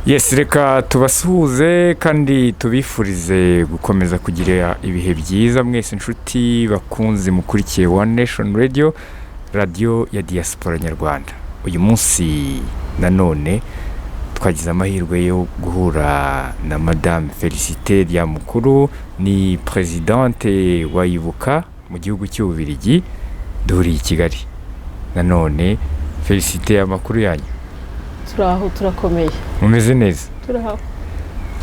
Yes, reka tubasuhuze kandi tubifurize gukomeza kugira ibihe byiza mwese inshuti bakunze mukurikiye One Nation Radio, radio ya diaspora nyarwanda. Uyu munsi nanone twagize amahirwe yo guhura na Madame Félicité Lyamukuru, ni presidente wa Ibuka mu gihugu cy'Ububiligi, duhuriye i Kigali. Nanone Félicité, amakuru yanyu? Turaho, turakomeye. Mumeze neza? Turaho.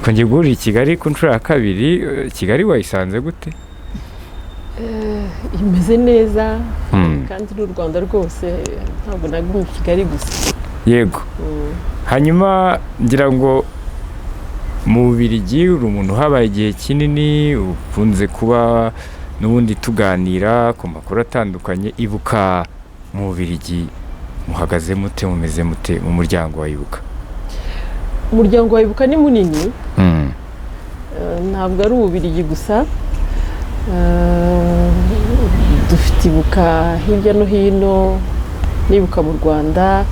Twongeye guhurira i Kigali ku nshuro ya kabiri. Kigali wayisanze gute? Imeze neza kandi n'u Rwanda rwose, ntabwo nagumye i Kigali gusa. Yego. Hanyuma ngira ngo mu Bubiligi uri umuntu habaye igihe kinini, ukunze kuba n'ubundi tuganira ku makuru atandukanye. Ibuka mu Bubiligi muhagaze mute, mumeze mute mu muryango wa Ibuka? Umuryango wa Ibuka ni munini, ntabwo ari Ububiligi gusa. Dufite Ibuka hirya no hino, n'ibuka mu Rwanda,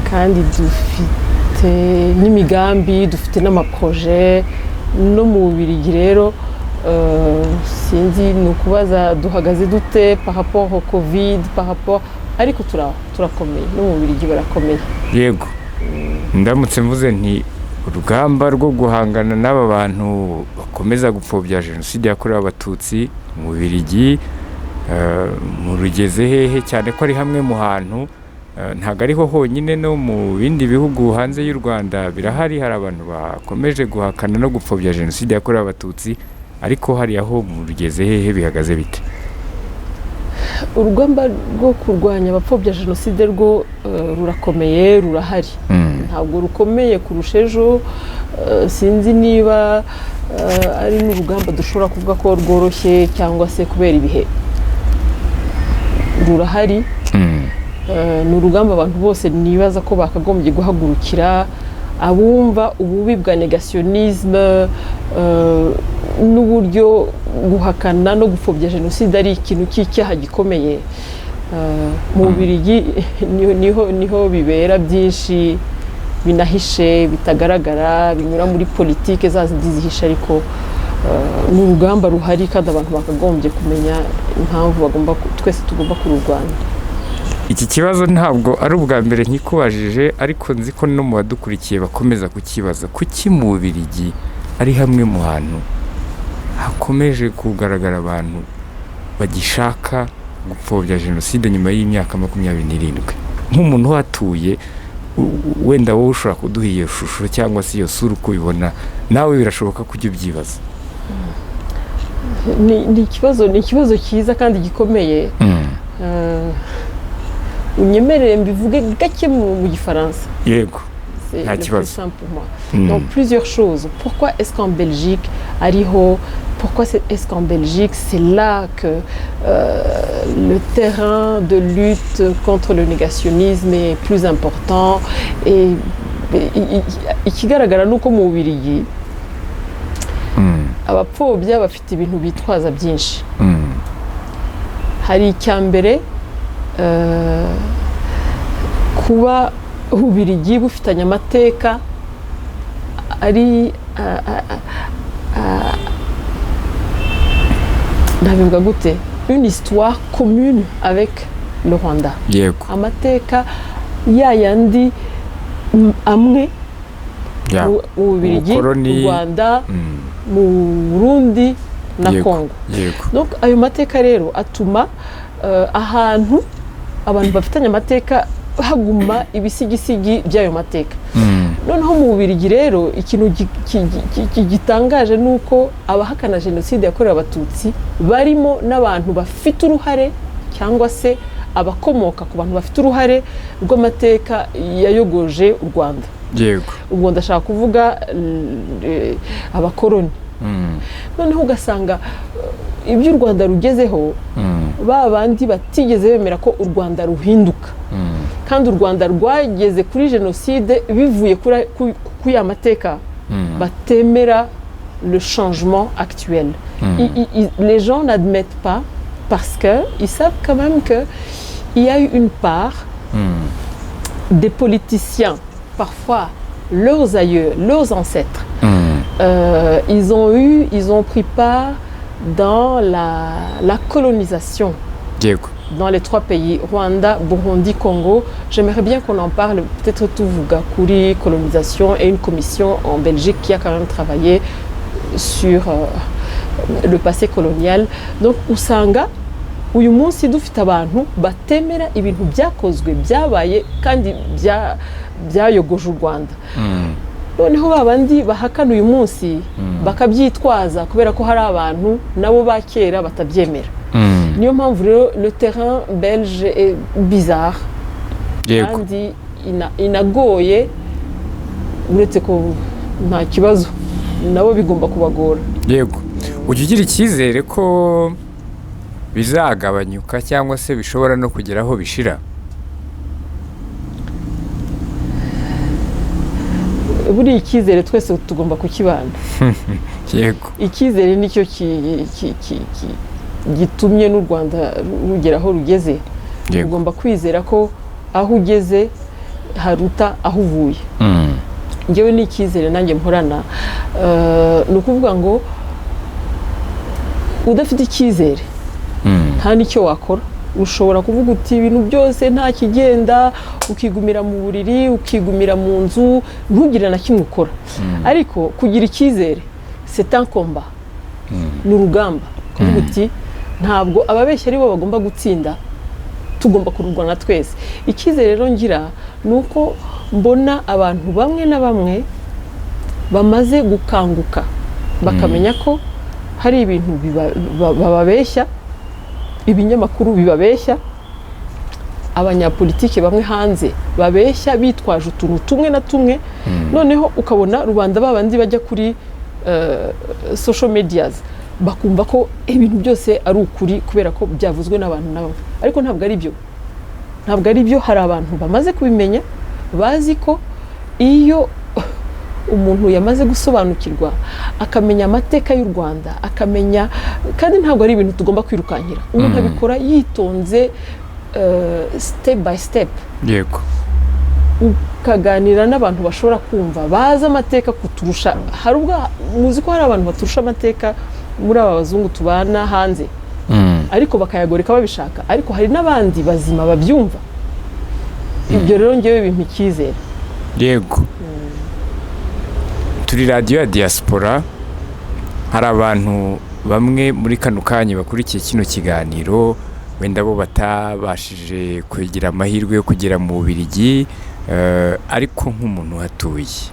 kandi dufite n'imigambi, dufite n'amaproje no mu Bubiligi. Rero sinzi ni ukubaza duhagaze dute par rapport au Covid, par rapport, ariko turakomeye, no mu Bubiligi barakomeye. Yego. Ndamutse mvuze nti urugamba rwo guhangana n'aba bantu bakomeza gupfobya jenoside yakorewe abatutsi mu Bubiligi murugeze hehe? Cyane ko ari hamwe mu hantu, ntago ariho honyine, no mu bindi bihugu hanze y'u Rwanda birahari, hari abantu bakomeje guhakana no gupfobya jenoside yakorewe abatutsi, ariko hari aho murugeze hehe, bihagaze bite? Urugamba rwo kurwanya abapfobya jenoside rwo rurakomeye, rurahari. Ntabwo rukomeye kurusha ejo, sinzi niba ari n'urugamba dushobora kuvuga ko rworoshye cyangwa se kubera ibihe. Rurahari. Ni urugamba abantu bose nibaza ko bakagombye guhagurukira, abumva ububi bwa negationisme n'uburyo guhakana no gupfobya jenoside ari ikintu cy'icyaha gikomeye. Mu Bubiligi niho bibera byinshi binahishe, bitagaragara, binyura muri politike zazindi zihishe, ariko ni urugamba ruhari kandi abantu bakagombye kumenya impamvu twese tugomba kururwanya. Iki kibazo ntabwo ari ubwa mbere nkikubajije, ariko nzi ko no mu badukurikiye bakomeza kukibaza. Kuki mu Bubiligi ari hamwe mu hantu hakomeje kugaragara abantu bagishaka gupfobya jenoside nyuma y'imyaka 27? Nk'umuntu uhatuye, wenda wowe ushobora kuduha iyo shusho cyangwa se iyo sura uko ubibona, nawe birashoboka ko ujya ubyibaza. Ni ikibazo cyiza kandi gikomeye. Unyemerere mbivuge gake mu gifaransa. Yego. C'est le plus simple pour moi. Donc plusieurs choses. Pourquoi est-ce qu'en Belgique, pourquoi est-ce qu'en Belgique, c'est là que le terrain de lutte contre le négationnisme est plus important? Et ikigaragara nuko mu Bubiligi abapfobya bafite ibintu bitwaza byinshi. Hari icyambere, kuba Ububiligi bufitanye amateka ari ndabivuga gute, une histoire commune avec le Rwanda. Yego. Amateka yayandi amwe mu Bubiligi, mu Rwanda, mu Burundi na Congo. Yego. Donc ayo mateka rero atuma ahantu abantu bafitanye amateka haguma ibisigisigi by'ayo mateka. Noneho mu Bubiligi rero ikintu gitangaje nuko abahakana jenoside yakorewe abatutsi barimo n'abantu bafite uruhare cyangwa se abakomoka ku bantu bafite uruhare rw'amateka yayogoje u Rwanda. Yego. Ubwo ndashaka kuvuga abakoroni. Noneho ugasanga ibyo u Rwanda rugezeho, ba bandi batigeze bemera ko u Rwanda ruhinduka, kandi u Rwanda rwageze kuri jenoside bivuye kuri ya mateka, batemera le changement actuel. Les gens n'admettent pas parce qu'ils savent quand même qu'il y a eu une part des politiciens, parfois leurs aïeux, leurs ancêtres, ils ont pris part dans la colonisation. Yego. Dans les 3 pays, Rwanda, Burundi, Congo. J'aimerais bien qu'on en parle, peut-être tuvuga kuri colonisation et une commission en Belgique qui a quand même travaillé sur le passé colonial. Donc usanga uyu munsi dufite abantu batemera ibintu byakozwe byabaye kandi byayogoje u Rwanda. Noneho babandi bahakana uyu munsi bakabyitwaza kubera ko hari abantu nabo bakera batabyemera. Niyo mpamvu rero le terrain belge est bizarre. Yego. Kandi inagoye uretse ko nta kibazo nabo bigomba kubagora. Yego. Ujya ugira icyizere ko bizagabanyuka cyangwa se bishobora no kugera aho bishira? Buri icyizere twese tugomba kukibana. Yego. Icyizere nicyo gitumye n'u Rwanda rugera aho rugeze. Ugomba kwizera ko aho ugeze haruta aho uvuye. Ngewe ni icyizere nanjye mporana. Ni ukuvuga ngo udafite icyizere nta n'icyo wakora. Ushobora kuvuga uti ibintu byose nta kigenda, ukigumira mu buriri, ukigumira mu nzu, ntugire na kimwe ukora. Ariko kugira icyizere c'est un combat. Ni urugamba. Kuvuga uti ntabwo ababeshya ari bo bagomba gutsinda, tugomba kururwana twese. Icyizere rero ngira ni uko mbona abantu bamwe na bamwe bamaze gukanguka bakamenya ko hari ibintu bababeshya, ibinyamakuru bibabeshya, abanyapolitike bamwe hanze babeshya bitwaje utuntu tumwe na tumwe. Noneho ukabona rubanda babandi bajya kuri social medias bakumva ko ibintu byose ari ukuri kubera ko byavuzwe n'abantu nabo. Ariko ntabwo ari byo. Ntabwo ari byo. Hari abantu bamaze kubimenya, bazi ko iyo umuntu yamaze gusobanukirwa akamenya amateka y'u Rwanda, akamenya, kandi ntabwo ari ibintu tugomba kwirukankira. Umuntu abikora yitonze step by step. Yego. Ukaganira n'abantu bashobora kumva bazi amateka kuturusha. Hari ubwo muzi ko hari abantu baturusha amateka muri aba bazungu tubana hanze, ariko bakayagoreka babishaka. Ariko hari n'abandi bazima babyumva. Ibyo rero ngewe bimpa icyizere. Yego. Turi radiyo ya diaspora, hari abantu bamwe muri kano kanya bakurikiye kino kiganiro wenda bo batabashije kugira amahirwe yo kugera mu Bubiligi, ariko nk'umuntu uhatuye,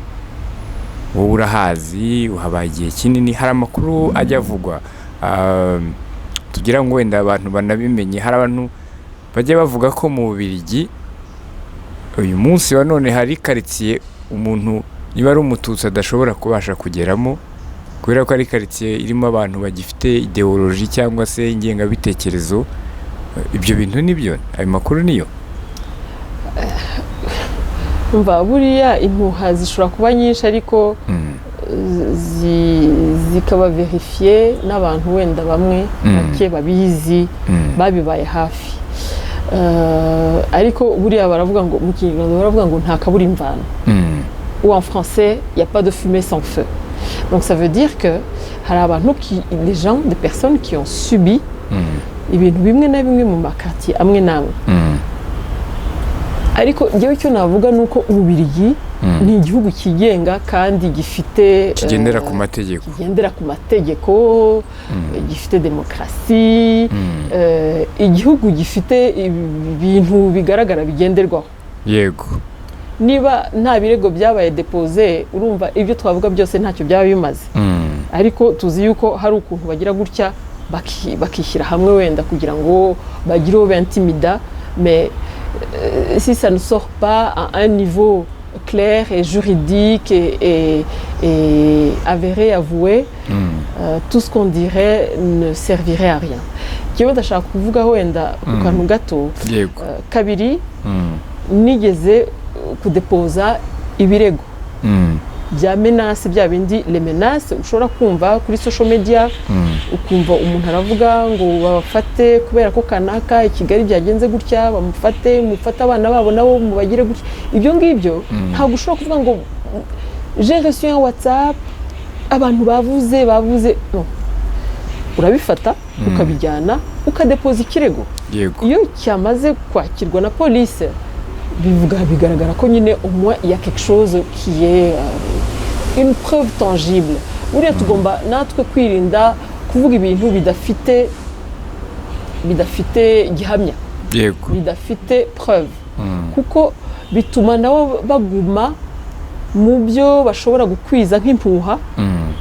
wowe urahazi, uhabaye igihe kinini, hari amakuru ajya avugwa tugira ngo wenda abantu banabimenye. Hari abantu bajya bavuga ko mu Bubiligi uyu munsi wa none hari karitsiye umuntu niba ari umututsi adashobora kubasha kugeramo kubera ko ari karitsiye irimo abantu bagifite ideoloji cyangwa se ingengabitekerezo. Ibyo bintu nibyo, ayo makuru niyo? Umva buriya impuha zishobora kuba nyinshi ariko zikaba verifiye n'abantu wenda bamwe bake babizi babibaye hafi. Ariko buriya baravuga ngo mu Kinyarwanda baravuga ngo nta kabura imvano. Ou en français, il n'y a pas de fumée sans feu. Donc ça veut dire que hari abantu les gens, des personnes qui ont subi ibintu bimwe na bimwe mu makartier amwe namwe. Ariko ngewe icyo navuga nuko Ububiligi ni igihugu kigenga kandi gifite kigendera ku mategeko. Kigendera ku mategeko, gifite demokrasi, igihugu gifite ibintu bigaragara bigenderwaho. Yego. Niba nta birego byabaye depose, urumva ibyo twavuga byose ntacyo byaba bimaze. Ariko tuzi yuko hari ukuntu bagira gutya bakishyira hamwe wenda kugira ngo bagire uwo intimida, mais si ça ne sort pas à un niveau clair et juridique et avéré, avoué, tout ce qu'on dirait ne servirait à rien. Kiyo ndashaka kuvuga wenda ku kantu gato. Kabiri nigeze kudepoza ibirego bya menace, bya bindi les menaces ushobora kumva kuri social media, ukumva umuntu aravuga ngo babafate kubera ko kanaka i Kigali byagenze gutya, bamufate abana babo nabo mubagire gutya. Ibyo ngibyo ntabwo ushobora kuvuga ngo j'ai reçu un WhatsApp abantu bavuze no urabifata ukabijyana ukadepoza ikirego yego iyo cyamaze kwakirwa na police bigaragara ko nyine au moins il y a quelque chose qui est une preuve tangible buriya tugomba natwe kwirinda kuvuga ibintu bidafite gihamya yego bidafite preuve kuko bituma nabo baguma mu byo bashobora gukwiza nk'impuha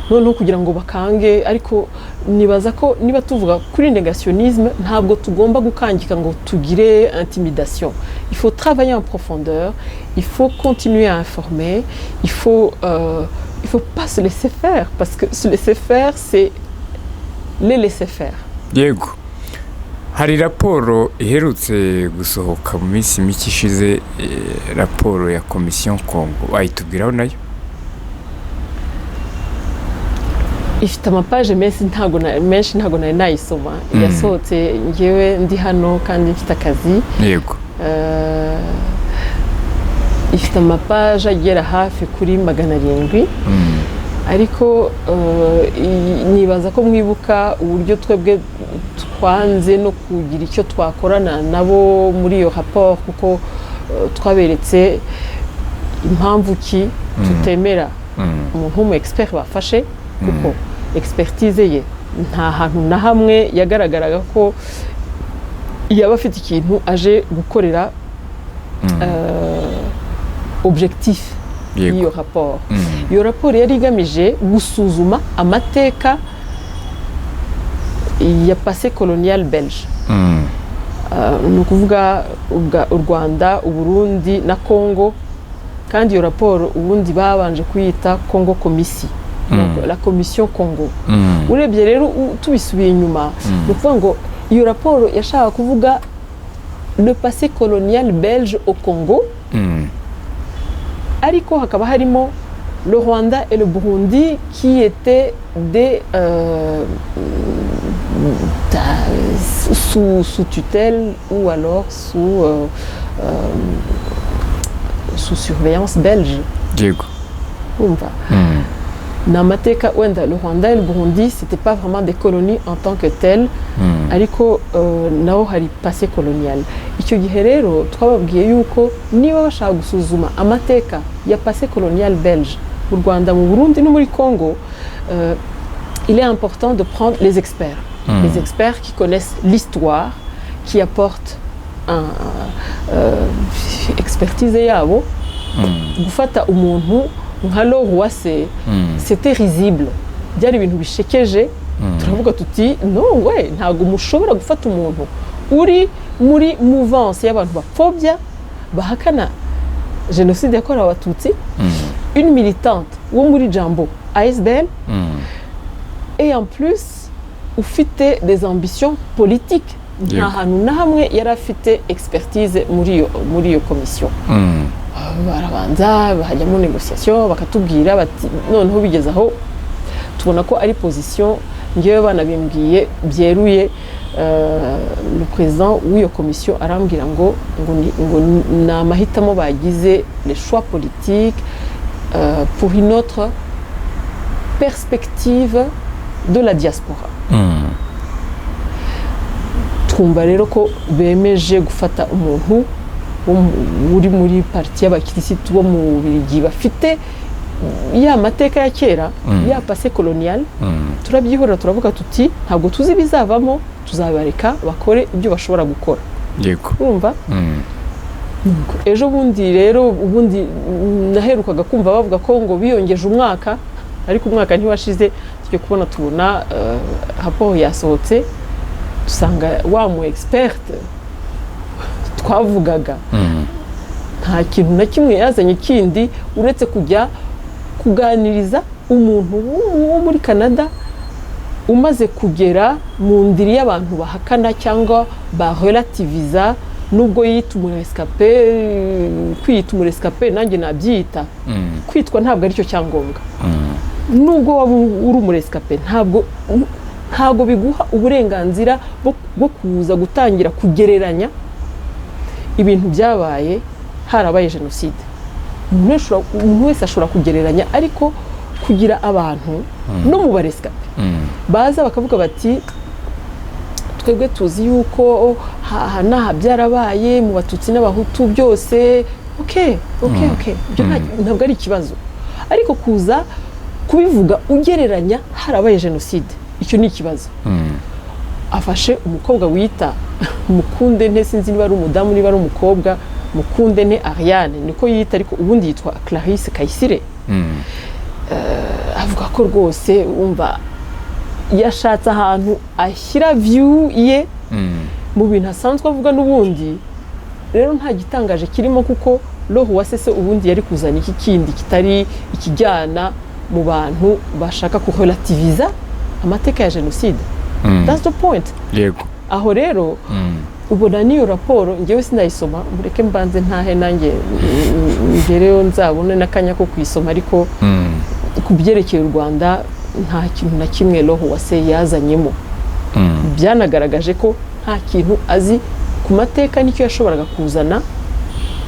noneho kugira ngo bakange ariko nibaza ko niba tuvuga kuri négationnisme ntabwo tugomba gukangika ngo tugire intimidation il faut travailler en profondeur il faut continuer à informer il faut pas se laisser faire parce que se laisser faire c'est les laisser faire yego hari raporo iherutse gusohoka mu minsi mike ishize raporo ya Commission Congo wayitubwiraho nayo ifite amapaje menshi ntago nari nayisoma yasohotse ngewe ndi hano kandi mfite akazi yego ifite amapaje agera hafi kuri 700 ariko nibaza ko mwibuka uburyo twebwe twanze no kugira icyo twakorana nabo muri iyo rapport kuko twaberetse impamvu ki tutemera umuntu w'umu expert bafashe kuko expertise ye nta hantu na hamwe yagaragaraga ko yaba afite ikintu aje gukorera objectif y'iyo rapport iyo rapport yari igamije gusuzuma amateka ya passé colonial belge ni ukuvuga u Rwanda u Burundi na Congo kandi iyo rapport ubundi babanje kuyita Congo Commission la Commission Congo urebye rero tubisubiye inyuma ni ukuvuga ngo iyo rapport yashaka kuvuga le passé colonial belge au Congo ariko hakaba harimo le Rwanda et le Burundi qui étaient des sous tutelle ou alors sous surveillance belge. Diego. Dans Mateka, le Rwanda et le Burundi, c'était pas vraiment des colonies en tant que telles, ariko naho hari passé colonial. Icyo gihe rero twababwiye yuko niba bashaka gusuzuma amateka ya passé colonial belge mu Rwanda, mu Burundi no muri Congo, il est important de prendre les experts. Les experts qui connaissent l'histoire, qui apportent expertise yabo, gufata umuntu nka Loruwase, c'était risible. Byari ibintu bishekeje, turavuga tuti no we ntago mushobora gufata umuntu uri muri mouvance y'abantu bapfobya bahakana génocide yakorewe abatutsi, une militante wo muri Jambo ASBL, et en plus ufite des ambitions politiques. Nta hantu na hamwe yari afite expertise muri iyo commission. Barabanza bahajyamo négociation bakatubwira bati noneho bigeze aho tubona ko ari position ngewe banabimbwiye byeruye. Le président w'iyo commission arambwira ngo na mahitamo bagize les choix politiques pour une autre perspective de la diaspora. Twumva rero ko bemeje gufata umuntu uri muri parti y'abakirisitu bo mu Bubiligi bafite ya mateka ya kera ya passé colonial. Turabyihorera turavuga tuti ntabwo tuzi bizavamo, tuzabareka bakore ibyo bashobora gukora. Yego. Urumva? Ejo bundi rero ubundi naherukaga kumva bavuga ko ngo biyongeje umwaka, ariko umwaka ntiwashize tujye kubona tubona rapport yasohotse dusanga wa mu expert twavugaga nta kintu na kimwe yazanye kindi uretse kujya kuganiriza umuntu wo muri Canada umaze kugera mu ndiri y'abantu bahakana cyangwa ba relativiza nubwo yita umurescape, kwita umurescape nanjye nabyita kwitwa ntabwo aricyo cyangombwa. Nubwo waba uri umurescape ntabwo biguha uburenganzira bwo kuza gutangira kugereranya ibintu byabaye harabaye genocide. umuntu wese ashobora kugereranya ariko kugira abantu no mu baresikape baza bakavuga bati twebwe tuzi yuko n'aha byarabaye mu batutsi n'abahutu byose okay ibyo ntabwo ari ikibazo ariko kuza kubivuga ugereranya harabaye jenoside icyo ni ikibazo afashe umukobwa wita Mukundente sinzi niba ari umudamu niba ari umukobwa Mukundente Ariane niko yita ariko ubundi yitwa Clarisse Kayisire avuga ko rwose umva yashatse ahantu ashyira view ye mu bintu asanzwe avuga n'ubundi rero nta gitangaje kirimo kuko roho wasese ubundi yari kuzana iki kindi kitari ikijyana mu bantu bashaka kurelativiza amateka ya jenoside that's the point yego aho rero ubona niyo raporo ngewe sinayisoma mureke mbanze ntahe nanjye ngereyo nzabone n'akanya ko kuyisoma ariko ku byerekeye u Rwanda nta kintu na kimwe roho wase yazanyemo byanagaragaje ko nta kintu azi ku mateka nicyo yashoboraga kuzana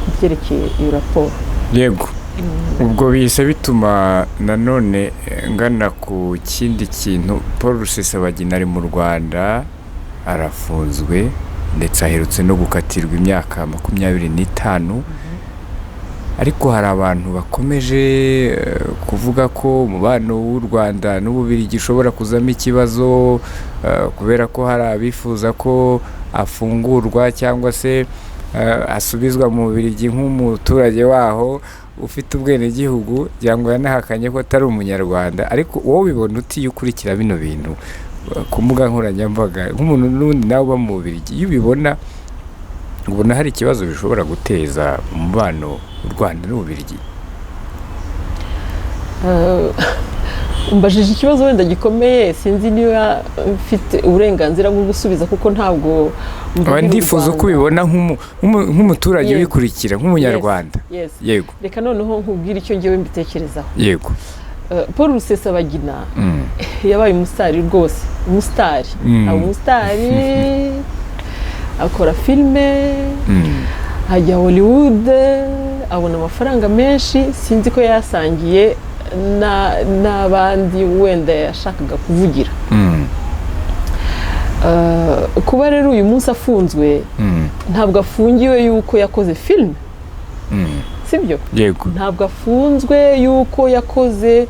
ku byerekeye iyo raporo yego ubwo bihise bituma nanone ngana ku kindi kintu Paul Rusesabagina ari mu Rwanda arafunzwe ndetse aherutse no gukatirwa imyaka 25 ariko hari abantu bakomeje kuvuga ko umubano w'u Rwanda n'Ububiligi ushobora kuzamo ikibazo kubera ko hari abifuza ko afungurwa cyangwa se asubizwa mu Bubiligi nk'umuturage waho ufite ubwenegihugu cyangwa yanahakanye ko atari umunyarwanda ariko wowe bibona uti ukurikira bino bintu ku mbuga nkoranyambaga nk'umuntu n'undi nawe uba mu Bubiligi iyo ubona hari ikibazo bishobora guteza umubano w'u Rwanda n'Ububiligi mbajije ikibazo wenda gikomeye sinzi niba mfite uburenganzira bwo gusubiza kuko ntabwo ndifuza ko ubibona nk'umuturage wikurikira nk'umunyarwanda yego reka noneho nkubwire icyo ngewe mbitekerezaho yego Paul Rusesabagina yabaye umusitari rwose umusitari akora filime ajya Hollywood abona amafaranga menshi sinzi ko yasangiye n'abandi wenda yashakaga kuvugira kuba rero uyu munsi afunzwe ntabwo afungiwe yuko yakoze filime sibyo yego ntabwo afunzwe yuko yakoze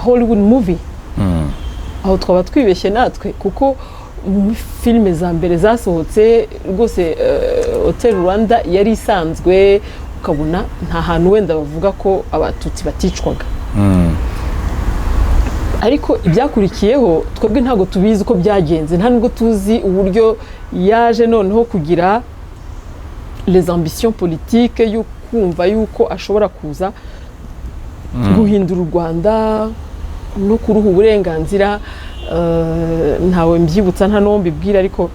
Hollywood movie aho twaba twibeshye natwe kuko filime za mbere zasohotse rwose Hotel Rwanda yari isanzwe ukabona nta hantu wenda bavuga ko abatutsi baticwaga ariko ibyakurikiyeho twebwe ntabwo tubizi uko byagenze nta nubwo tuzi uburyo yaje noneho kugira les ambitions politiques yo kumva yuko ashobora kuza guhindura u Rwanda no kuruha uburenganzira ntawe mbyibutsa nta n'uwo mbibwira ariko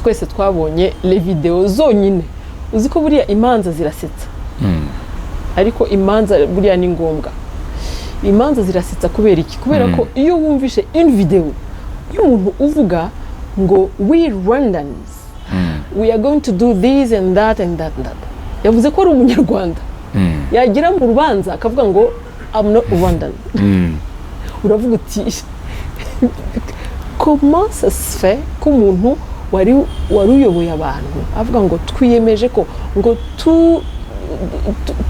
twese twabonye les videos zonyine uzi ko buriya imanza zirasetsa ariko imanza buriya ni ngombwa imanza zirasetsa kubera iki kubera ko iyo wumvishe une video y'umuntu uvuga ngo we Rwandans we are going to do this and that and that and that yavuze ko ari umunyarwanda yagira mu rubanza akavuga ngo I'm not Rwandan uravuga uti comment ça se fait ko umuntu wari uyoboye abantu avuga ngo twiyemeje ko ngo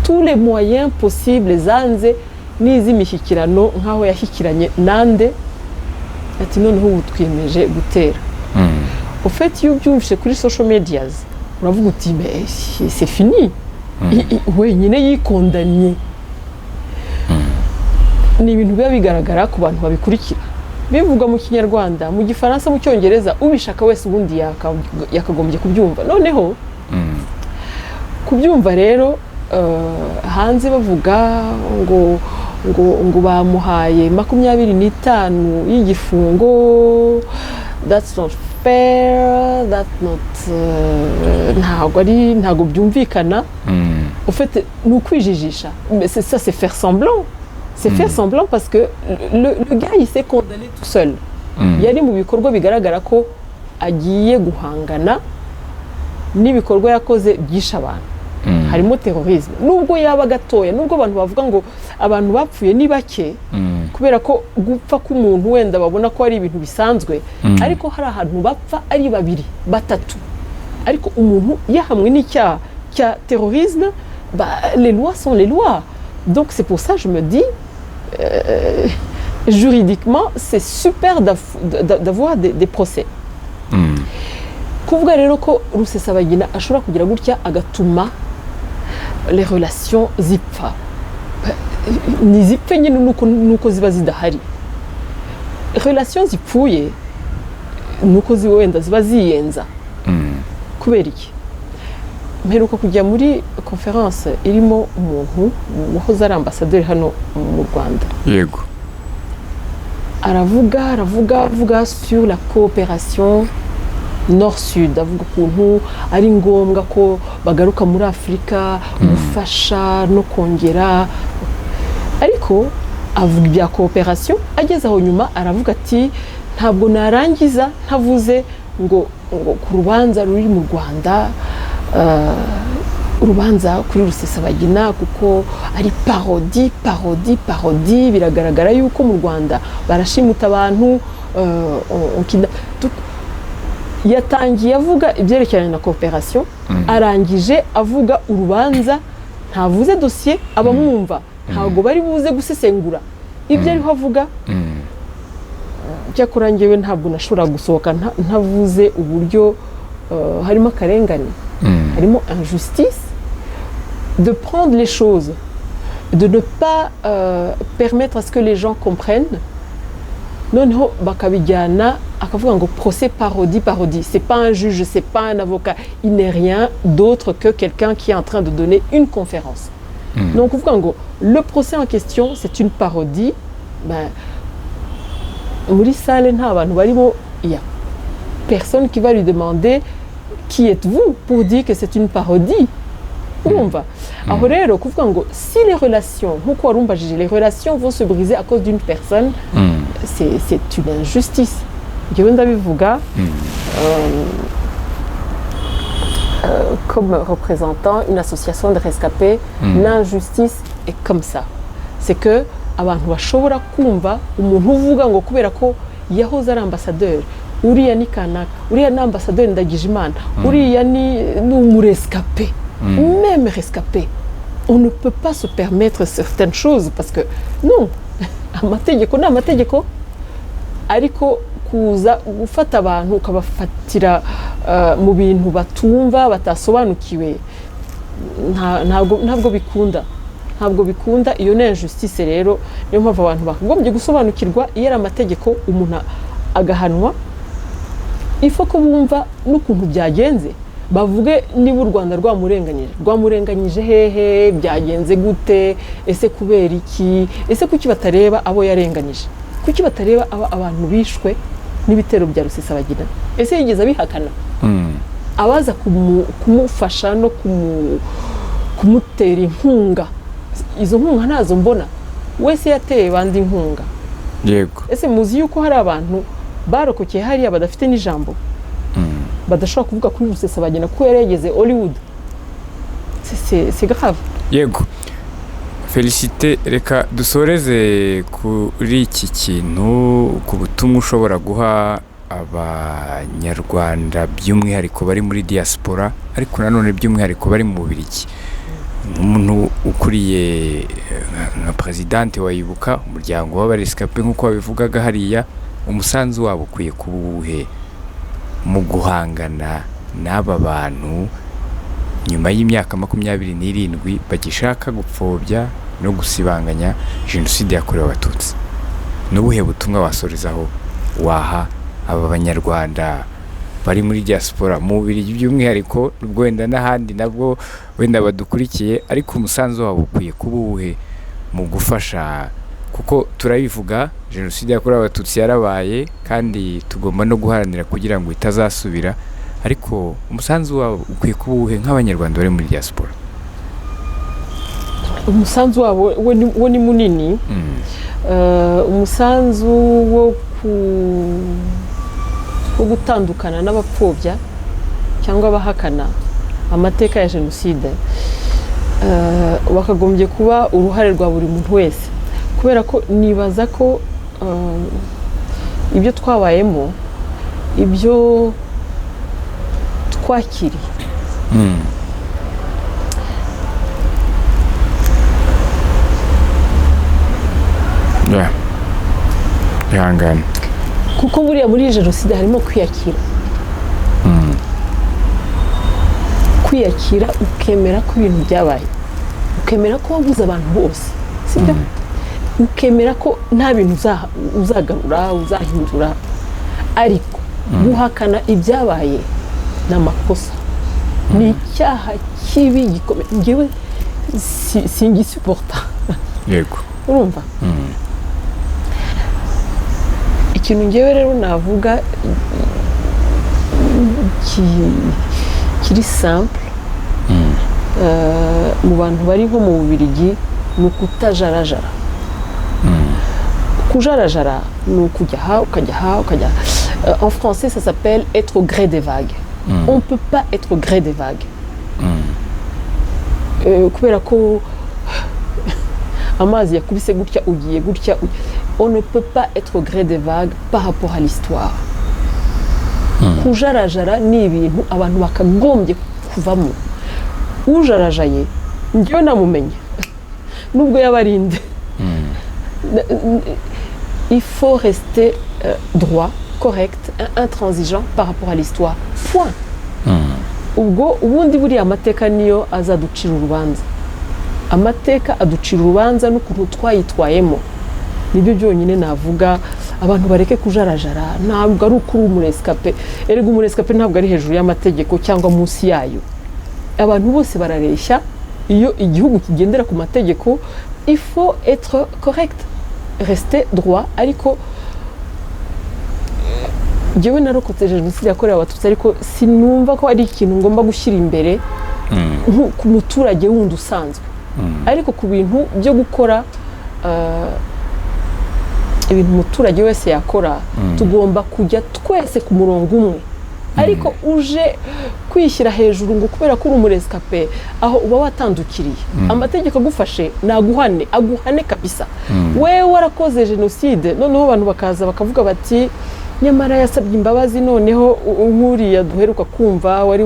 tous les moyens possibles zanze n'izimishyikirano nkaho yashyikiranye nande ati noneho ubu twiyemeje gutera au fait iyo byumvise kuri social medias uravuga uti c'est fini wenyine yikondanye ni ibintu biba bigaragara ku bantu babikurikira bivuga mu kinyarwanda mu gifaransa mu cyongereza ubishaka wese ubundi yakagombye kubyumva noneho kubyumva rero hanze bavuga ngo bamuhaye 25 y'igifungo that's not fair that's not ntago byumvikana ufite n'ukwijijisha mais ça c'est faire semblant c'est faire semblant parce que le gars il s'est condamné tout seul yari mu bikorwa bigaragara ko agiye guhangana n'ibikorwa yakoze byisha abantu harimo terrorisme nubwo yaba gatoya nubwo abantu bavuga ngo abantu bapfuye ni bake kubera ko gupfa k'umuntu wenda babona ko ari ibintu bisanzwe ariko hari ahantu bapfa ari babiri batatu ariko umuntu yahamwe n'icyaha cya terrorisme les lois sont les lois donc c'est pour ça je me dis juridiquement c'est super d'avoir des procès kuvuga rero ko Rusesabagina ashobora kugira gutya agatuma les relations zipfa nizipfe nyine nuko ziba zidahari relations zipfuye nuko wenda ziba ziyenza kubera iki mperuka kujya muri conference irimo umuntu wahoze ari ambassadeur hano mu Rwanda yego aravuga sur la coopération nord-sud avuga ukuntu ari ngombwa ko bagaruka muri Afurika gufasha no kongera ariko avuga ibya coopération ageze aho nyuma aravuga ati ntabwo narangiza ntavuze ngo ku rubanza ruri mu Rwanda urubanza kuri Rusesabagina kuko ari parodi biragaragara yuko mu Rwanda barashimuta abantu yatangiye avuga ibyerekeranye na coopération arangije avuga urubanza ntavuze dossier abamwumva ntabwo bari buze gusesengura ibyo ariho avuga cyakora njyewe ntabwo nashobora gusohoka ntavuze uburyo harimo akarengane harimo injustice de prendre les choses de ne pas permettre à ce que les gens comprennent noneho bakabijyana akavuga ngo procès parodie c'est pas un juge c'est pas un avocat il n'est rien d'autre que quelqu'un qui est en train de donner une conférence donc kuvuga ngo le procès en question c'est une parodie muri salle nta bantu barimo il y a personne qui va lui demander qui êtes-vous pour dire que c'est une parodie urumva aho rero kuvuga ngo si les relations nkuko warumbajije les relations vont se briser à cause d'une personne c'est une injustice njyewe ndabivuga comme représentant une association de rescapés l'injustice est comme ça c'est que abantu bashobora kumva umuntu uvuga ngo kubera ko yahoze ari ambassadeur uriya ni kanaka uriya ni ambassadeur Ndagijimana uriya ni umurescapé même rescapé on ne peut pas se permettre certaines choses parce que non amategeko ni amategeko ariko kuza gufata abantu ukabafatira mu bintu batumva batasobanukiwe ntabwo bikunda iyo ni injustice rero niyo mpamvu abantu bakagombye gusobanukirwa iyo ari amategeko umuntu agahanwa ifo ko bumva n'ukuntu byagenze bavuge niba u Rwanda rwamurenganyije hehe byagenze gute ese kubera iki ese kuki batareba abo yarenganyije kuki batareba abantu bishwe n'ibitero bya Rusesabagina ese yigeze abihakana abaza kumufasha no kumutera inkunga izo nkunga ntazo mbona wese yateye bandi inkunga yego ese muzi yuko hari abantu barokokeye hariya badafite n'ijambo badashobora kuvuga kuri Rusesabagina ko yarageze Hollywood c'est grave yego Felicité reka dusoreze kuri iki kintu ku butumwa ushobora guha abanyarwanda by'umwihariko bari muri diaspora ariko nanone by'umwihariko bari mu Bubiligi umuntu ukuriye nka presidente wayibuka umuryango w'abarescapé nk'uko babivugaga hariya umusanzu wabo ukwiye kuba uwuhe mu guhangana n'aba bantu nyuma y'imyaka 27 bagishaka gupfobya no gusibanganya jenoside yakorewe abatutsi n'ubuhe butumwa wasorezaho waha aba banyarwanda bari muri diaspora mu Bubiligi by'umwihariko nubwo wenda n'ahandi nabwo wenda badukurikiye ariko umusanzu wabo ukwiye kuba uwuhe mu gufasha kuko turabivuga jenoside yakorewe abatutsi yarabaye kandi tugomba no guharanira kugira ngo itazasubira ariko umusanzu wabo ukwiye kuba uwuhe nk'abanyarwanda bari muri diaspora umusanzu wabo wo ni munini umusanzu wo gutandukana n'abapfobya cyangwa abahakana amateka ya jenoside wakagombye kuba uruhare rwa buri muntu wese kubera ko nibaza ko ibyo twabayemo ibyo twakiriye ihangane kuko buriya muri jenoside harimo kwiyakira kwiyakira ukemera ko ibintu byabaye ukemera ko wabuze abantu bose sibyo ukemera ko nta bintu uzagarura uzahindura ariko guhakana ibyabaye ni amakosa ni icyaha kibi gikomeye ngewe singisuporta yego urumva ikintu ngewe rero navuga kiri simple mu bantu bari nko mu Bubiligi ni ukutajarajara kujarajara ni ukujya aha ukajya aha ukajya en français ça s'appelle être au gré des vagues on peut pas être au gré des vagues kubera ko amazi yakubise gutya ugiye gutya on ne peut pas être au gré des vagues par rapport à l'histoire kujarajara ni ibintu abantu bakagombye kuvamo ujarajaye njyewe namumenye nubwo yabarinde il faut rester droit correct intransigeant par rapport à l'histoire point ubwo ubundi buriya amateka niyo azaducira urubanza amateka aducira urubanza n'ukuntu twayitwayemo nibyo byonyine navuga abantu bareke kujarajara ntabwo ari ukuri umurescape erega umurescape ntabwo ari hejuru y'amategeko cyangwa munsi yayo abantu bose barareshya iyo igihugu kigendera ku mategeko il faut être correct rester droit ariko njyewe narokotse jenoside yakorewe abatutsi ariko sinumva ko ari ikintu ngomba gushyira imbere ku muturage wundi usanzwe ariko ku bintu byo gukora ibintu umuturage wese yakora tugomba kujya twese ku murongo umwe ariko uje kwishyira hejuru ngo kubera ko uri umurescape aho uba watandukiriye amategeko agufashe aguhane kabisa we warakoze jenoside noneho abantu bakaza bakavuga bati nyamara yasabye imbabazi noneho nk'uriya duheruka kumva wari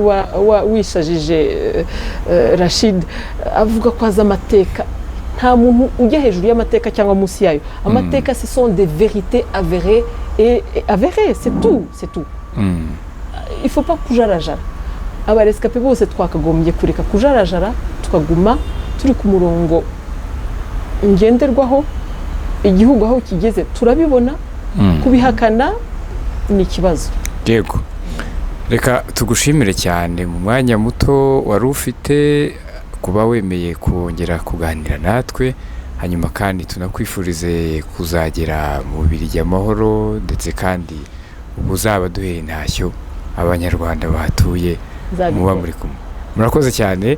wishajije Rashid avuga ko azi amateka nta muntu ujya hejuru y'amateka cyangwa munsi yayo amateka ce sont des vérités avérées et avérées c'est tout il faut pas kujarajara abarescape bose twakagombye kureka kujarajara tukaguma turi ku murongo ngenderwaho igihugu aho kigeze turabibona kubihakana ni ikibazo yego reka tugushimire cyane mu mwanya muto wari ufite kuba wemeye kongera kuganira natwe hanyuma kandi tunakwifurize kuzagera mu Bubiligi amahoro ndetse kandi ubu uzaba duheye intashyo abanyarwanda bahatuye muba muri kumwe murakoze cyane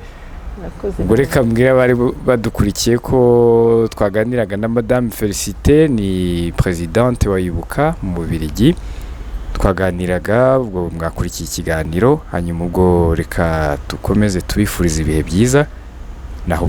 ubwo reka mbwira abari badukurikiye ko twaganiraga na Madame Félicité ni Présidente wa Ibuka mu Bubiligi twaganiraga ubwo mwakurikiye ikiganiro hanyuma ubwo reka dukomeze tubifuriza ibihe byiza naho